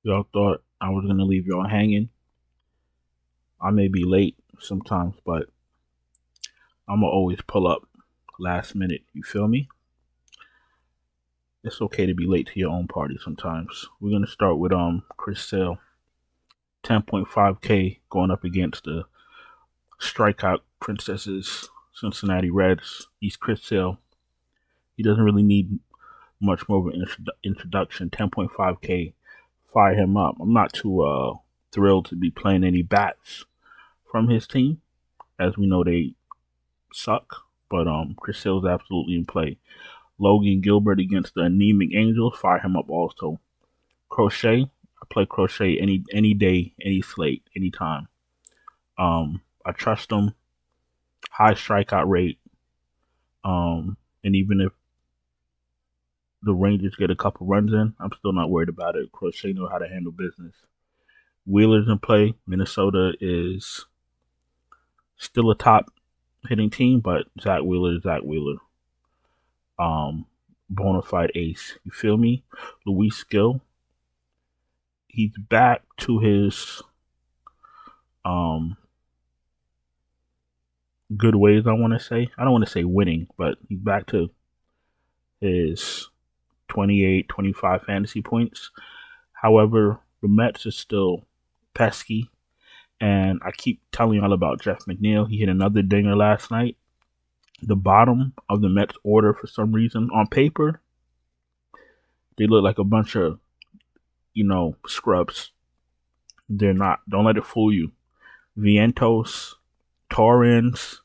Y'all thought I was gonna leave y'all hanging. I may be late sometimes, but I'ma always pull up last minute. You feel me? It's okay to be late to your own party sometimes. We're gonna start with Chris Sale, 10.5K going up against the strikeout princesses, Cincinnati Reds. He's Chris Sale. He doesn't really need much more of an introduction. 10.5K, fire him up. I'm not too thrilled to be playing any bats from his team, as we know they suck. But Chris Sale's absolutely in play. Logan Gilbert against the anemic Angels, fire him up also. Crochet, I play Crochet any day, any slate, anytime. I trust him. High strikeout rate. And even if the Rangers get a couple runs in, I'm still not worried about it. Crochet know how to handle business. Wheeler's in play. Minnesota is still a top hitting team, but Zach Wheeler. Bona fide ace. You feel me? Luis Gill. He's back to his good ways, I want to say. I don't want to say winning, but he's back to his 28, 25 fantasy points. However, the Mets is still pesky. And I keep telling y'all about Jeff McNeil. He hit another dinger last night. The bottom of the Mets order, for some reason, on paper, they look like a bunch of, scrubs. They're not. Don't let it fool you. Vientos, Torrens,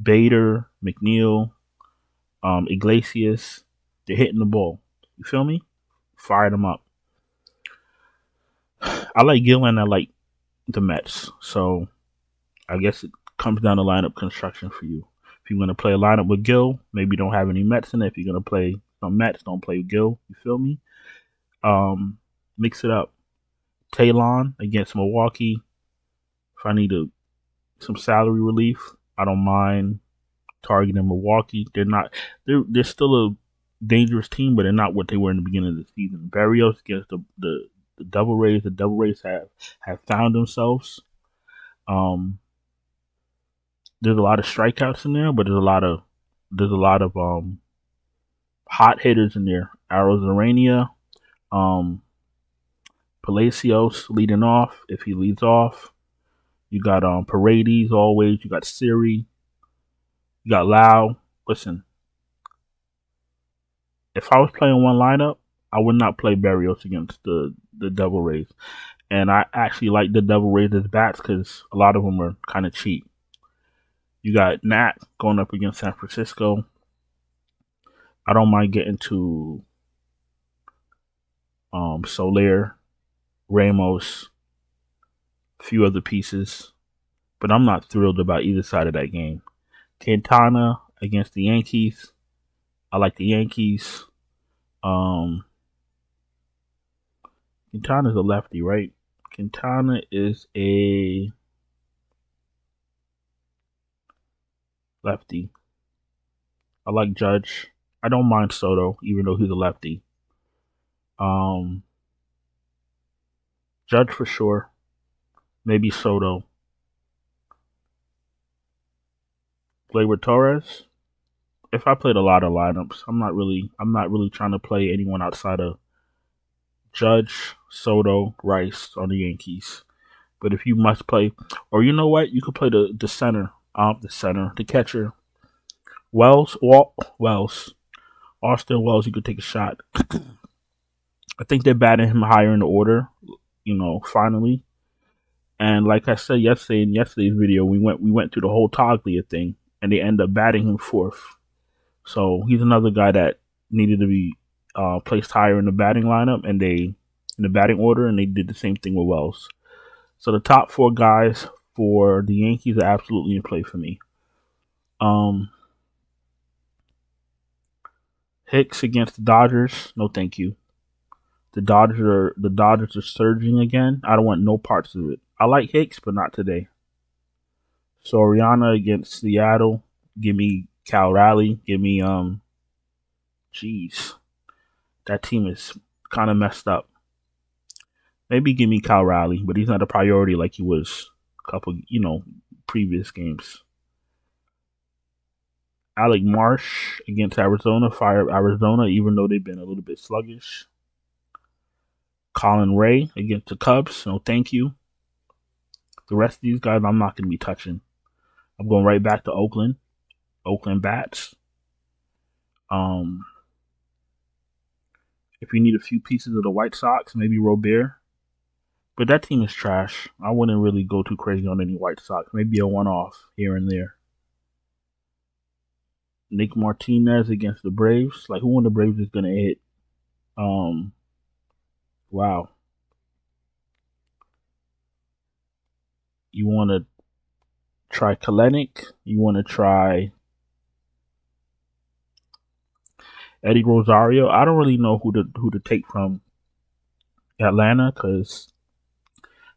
Bader, McNeil, Iglesias, they're hitting the ball. You feel me? Fire them up. I like Gill and I like the Mets. So I guess it comes down to lineup construction for you. If you're going to play a lineup with Gill, maybe don't have any Mets in it. If you're going to play some Mets, don't play Gill. You feel me? Mix it up. Talon against Milwaukee. If I need some salary relief, I don't mind targeting Milwaukee. They're still a dangerous team, but they're not what they were in the beginning of the season. Barrios against the Devil Rays. The Devil Rays have found themselves. There's a lot of strikeouts in there, but there's a lot of hot hitters in there. Arozarena, Palacios leading off. If he leads off, you got Paredes always. You got Siri. You got Lau. Listen, if I was playing one lineup, I would not play Barrios against the Devil Rays. And I actually like the Devil Rays as bats because a lot of them are kind of cheap. You got Nat going up against San Francisco. I don't mind getting to Soler, Ramos, a few other pieces, but I'm not thrilled about either side of that game. Quintana against the Yankees. I like the Yankees. Quintana's a lefty, right? Quintana is a lefty. I like Judge. I don't mind Soto, even though he's a lefty. Judge for sure. Maybe Soto. Gleyber Torres. If I played a lot of lineups, I'm not really trying to play anyone outside of Judge, Soto, Rice on the Yankees. But if you must play, or you know what, you could play the center, the catcher, Wells, Austin Wells. You could take a shot. I think they're batting him higher in the order. Finally. And like I said yesterday in yesterday's video, we went through the whole Toglia thing, and they end up batting him fourth. So he's another guy that needed to be placed higher in the batting lineup, and in the batting order, and they did the same thing with Wells. So the top four guys for the Yankees are absolutely in play for me. Hicks against the Dodgers, no thank you. The Dodgers are surging again. I don't want no parts of it. I like Hicks, but not today. Soriano against Seattle. Give me Cal Raleigh. Give me jeez. That team is kind of messed up. Maybe give me Cal Raleigh, but he's not a priority like he was a couple, previous games. Alec Marsh against Arizona, fire Arizona, even though they've been a little bit sluggish. Colin Ray against the Cubs, no thank you. The rest of these guys I'm not going to be touching. I'm going right back to Oakland Bats. If you need a few pieces of the White Sox, maybe Robert. But that team is trash. I wouldn't really go too crazy on any White Sox. Maybe a one-off here and there. Nick Martinez against the Braves. Like, who on the Braves is going to hit? Wow. You want to try Kalenic? You want to try Eddie Rosario? I don't really know who to take from Atlanta because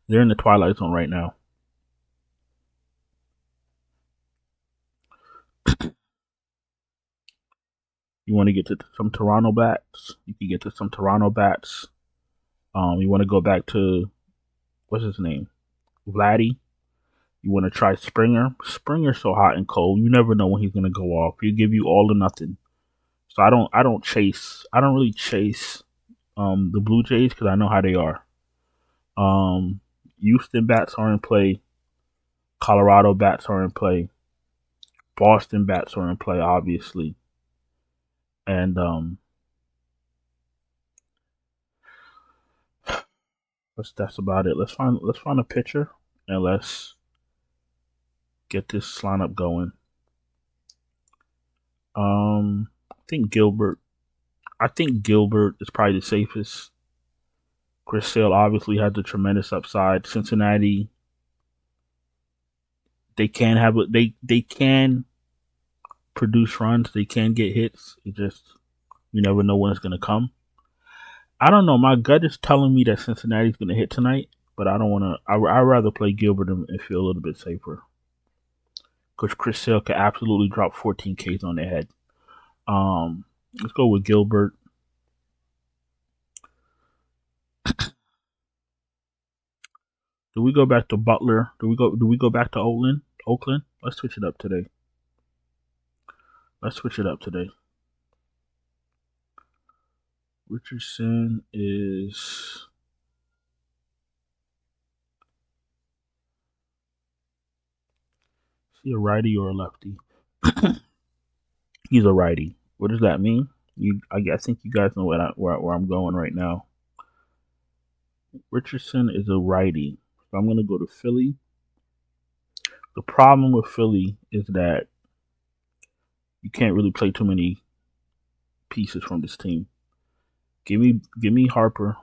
they're in the twilight zone right now. You want to get to some Toronto bats? You can get to some Toronto bats. You want to go back to, what's his name? Vladdy. You want to try Springer. Springer's so hot and cold. You never know when he's going to go off. He'll give you all or nothing. So I don't really chase the Blue Jays because I know how they are. Houston bats are in play. Colorado bats are in play. Boston bats are in play, obviously. And that's about it. Let's find a pitcher and let's get this lineup going. I think Gilbert is probably the safest. Chris Sale obviously has a tremendous upside. Cincinnati, they can produce runs, they can get hits. It just, you never know when it's gonna come. I don't know. My gut is telling me that Cincinnati's gonna hit tonight, but I don't want to. I'd rather play Gilbert and feel a little bit safer because Chris Sale could absolutely drop 14 Ks on their head. Let's go with Gilbert. Do we go back to Butler? Do we go back to Oakland? Let's switch it up today. Richardson is he a righty or a lefty? He's a righty. What does that mean? I think you guys know where I'm going right now. Richardson is a righty. So I'm going to go to Philly. The problem with Philly is that you can't really play too many pieces from this team. Give me Harper.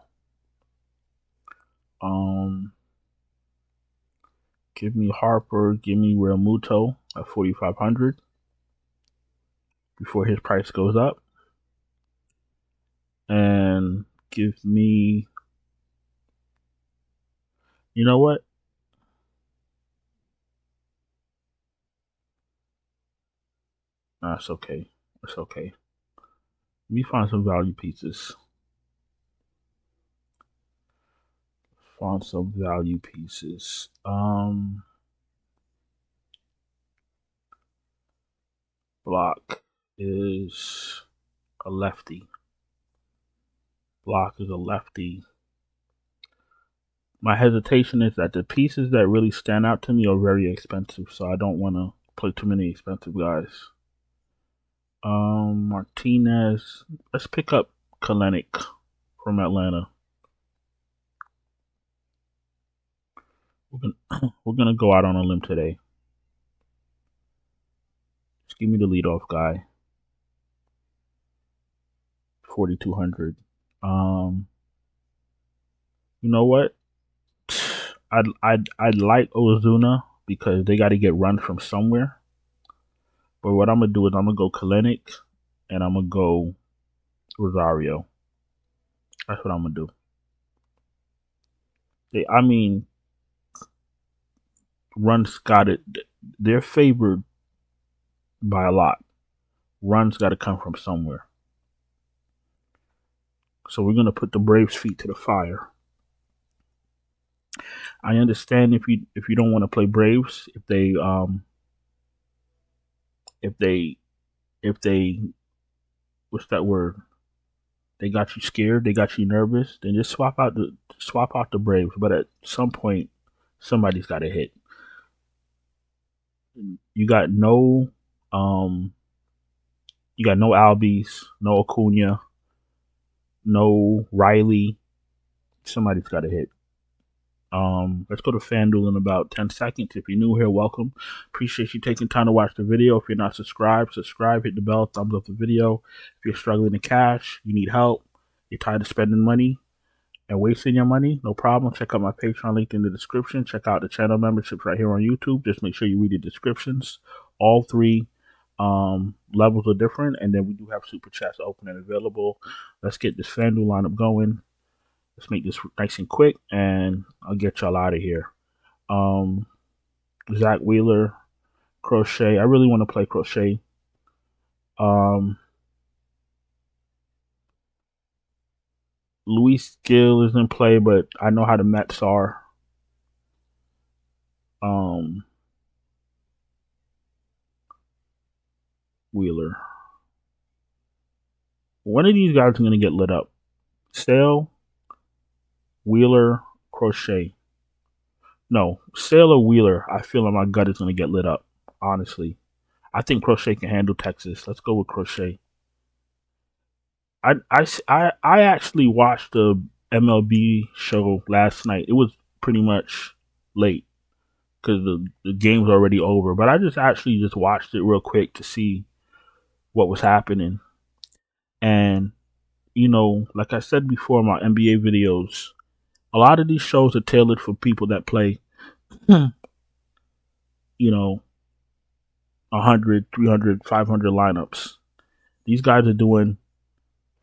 Give me Harper. Give me Real Muto at 4,500 before his price goes up. And give me, you know what? Nah, it's okay. It's okay. Let me find some value pieces. Block is a lefty. My hesitation is that the pieces that really stand out to me are very expensive, so I don't want to play too many expensive guys. Martinez. Let's pick up Kalenic from Atlanta. We're gonna go out on a limb today. Just give me the leadoff guy. 4,200. You know what? I'd like Ozuna because they got to get runs from somewhere. But what I'm gonna do is I'm gonna go Kalenic and I'm gonna go Rosario. That's what I'm gonna do. I mean, runs got it. They're favored by a lot. Runs got to come from somewhere. So we're gonna put the Braves' feet to the fire. I understand if you don't want to play Braves, if they what's that word? They got you scared, they got you nervous, then just swap out the Braves. But at some point, somebody's got to hit. You got um no Albies, no Acuna, no Riley. Somebody's got to hit. Let's go to FanDuel in about 10 seconds. If you're new here, welcome. Appreciate you taking time to watch the video. If you're not subscribed, subscribe, hit the bell, thumbs up the video. If you're struggling to cash, you need help, you're tired of spending money and wasting your money, no problem. Check out my Patreon link in the description. Check out the channel memberships right here on YouTube. Just make sure you read the descriptions. All three levels are different, and then we do have super chats open and available. Let's get this FanDuel lineup going. Let's make this nice and quick, and I'll get y'all out of here. Zach Wheeler, Crochet. I really want to play Crochet. Luis Gill is in play, but I know how the Mets are. Wheeler. One of these guys are going to get lit up. Sale, Wheeler, Crochet. No, Sale or Wheeler. I feel like my gut is going to get lit up, honestly. I think Crochet can handle Texas. Let's go with Crochet. I actually watched the MLB show last night. It was pretty much late because the game's already over. But I just watched it real quick to see what was happening. And, like I said before in my NBA videos, a lot of these shows are tailored for people that play, 100, 300, 500 lineups. These guys are doing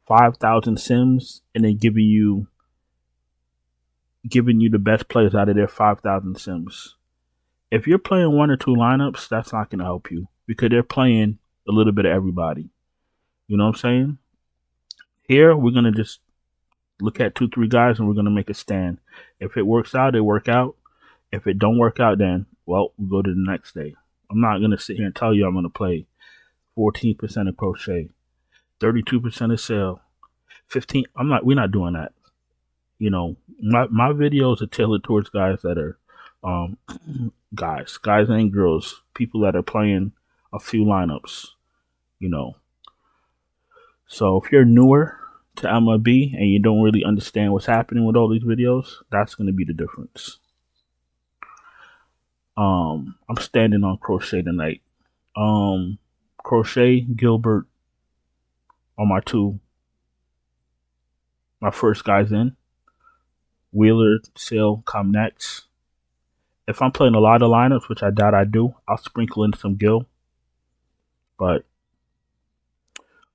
5,000 sims and then giving you the best players out of their 5,000 sims. If you're playing 1 or 2 lineups, that's not going to help you because they're playing a little bit of everybody. You know what I'm saying? Here, we're going to just look at 2, 3 guys and we're going to make a stand. If it works out, it work out. If it don't work out, then, well, we'll go to the next day. I'm not going to sit here and tell you I'm going to play 14% of Crochet, 32% of Sale, 15. We're not doing that. My videos are tailored towards guys that are, guys and girls, people that are playing a few lineups, So if you're newer to MLB and you don't really understand what's happening with all these videos, that's going to be the difference. I'm standing on Crochet tonight. Crochet, Gilbert are my first guys in. Wheeler, Sale come next. If I'm playing a lot of lineups, which I doubt I do, I'll sprinkle in some Gil. But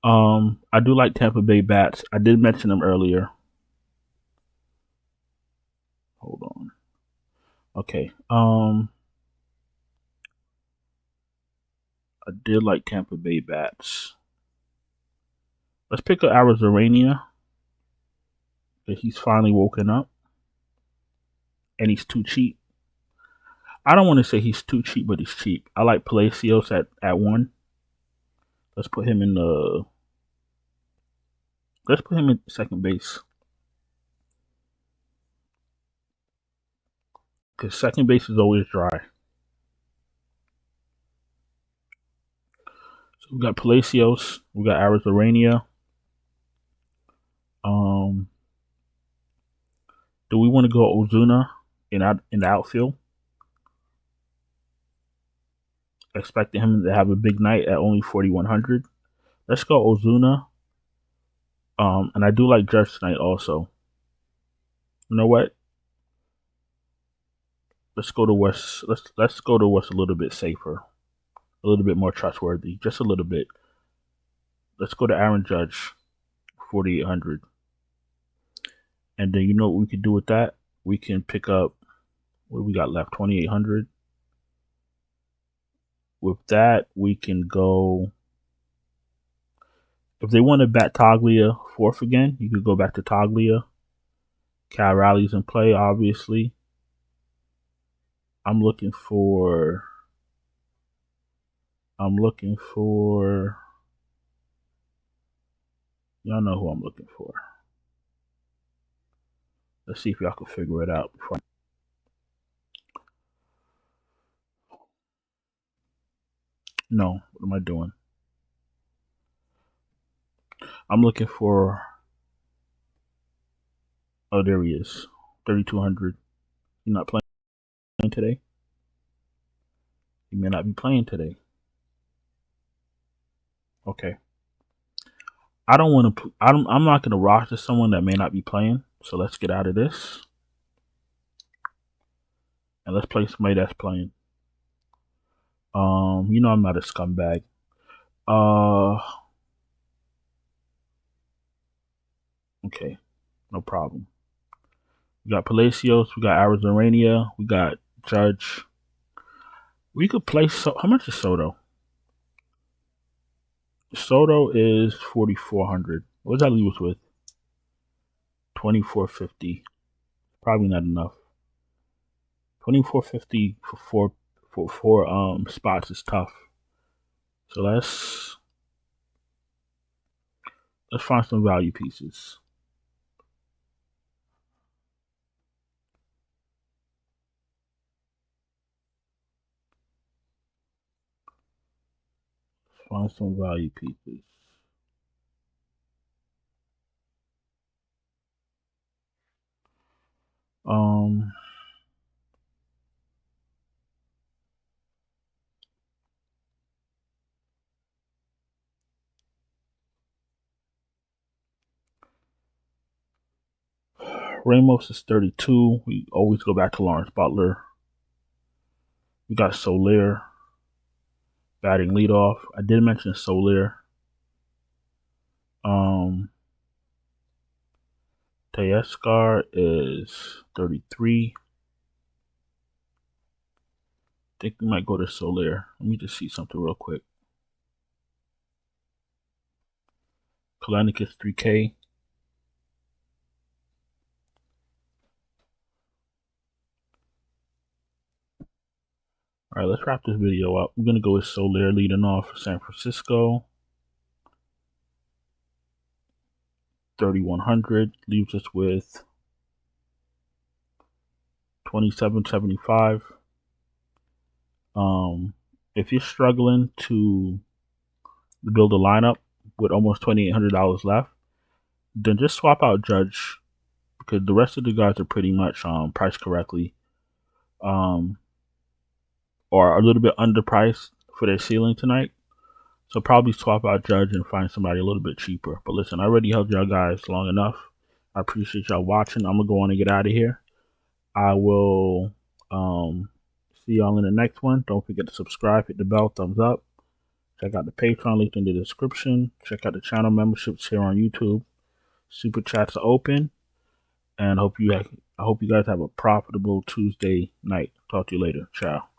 I do like Tampa Bay bats. I did mention them earlier. Hold on. Okay. I did like Tampa Bay bats. Let's pick up Arizarania. He's finally woken up. And he's too cheap. I don't want to say he's too cheap, but he's cheap. I like Palacios at 1. Let's put him in second base. Because second base is always dry. So we got Palacios. We got Arizarania. Do we want to go Ozuna in the outfield? Expecting him to have a big night at only 4,100. Let's go Ozuna. And I do like Judge tonight also. You know what? Let's go to West. Let's go to what's a little bit safer, a little bit more trustworthy, just a little bit. Let's go to Aaron Judge, 4,800. And then you know what we could do with that? We can pick up, what do we got left? 2,800. With that, we can go, if they want to bat Toglia 4th again, you could go back to Toglia. Cal Rally's in play, obviously. I'm looking for y'all know who I'm looking for. Let's see if y'all can figure it out before. No, what am I doing? I'm looking for, oh, there he is. 3,200. He's not playing today. He may not be playing today. Okay. I don't want to. I'm not going to roster someone that may not be playing. So let's get out of this, and let's play somebody that's playing. You know I'm not a scumbag. Okay, no problem. We got Palacios. We got Arizona. We got Judge. We could play. How much is Soto? Soto is 4,400. What does that leave us with? 2,450. Probably not enough. 2,450 for four spots is tough. So let's find some value pieces. Find some value pieces. Ramos is 32. We always go back to Lawrence Butler. We got Soler batting leadoff. I did mention Soler. Teoscar is 33. I think we might go to Soler. Let me just see something real quick. Kalanick is 3K. All right, let's wrap this video up. I'm going to go with Soler leading off for San Francisco. 3,100 leaves us with 2,775. If you're struggling to build a lineup with almost $2,800 left, then just swap out Judge, because the rest of the guys are pretty much priced correctly, or a little bit underpriced for their ceiling tonight. So probably swap out Judge and find somebody a little bit cheaper. But listen, I already held y'all guys long enough. I appreciate y'all watching. I'm gonna go on and get out of here. I will see y'all in the next one. Don't forget to subscribe, hit the bell, thumbs up. Check out the Patreon link in the description. Check out the channel memberships here on YouTube. Super chats are open, and I hope you guys have a profitable Tuesday night. Talk to you later. Ciao.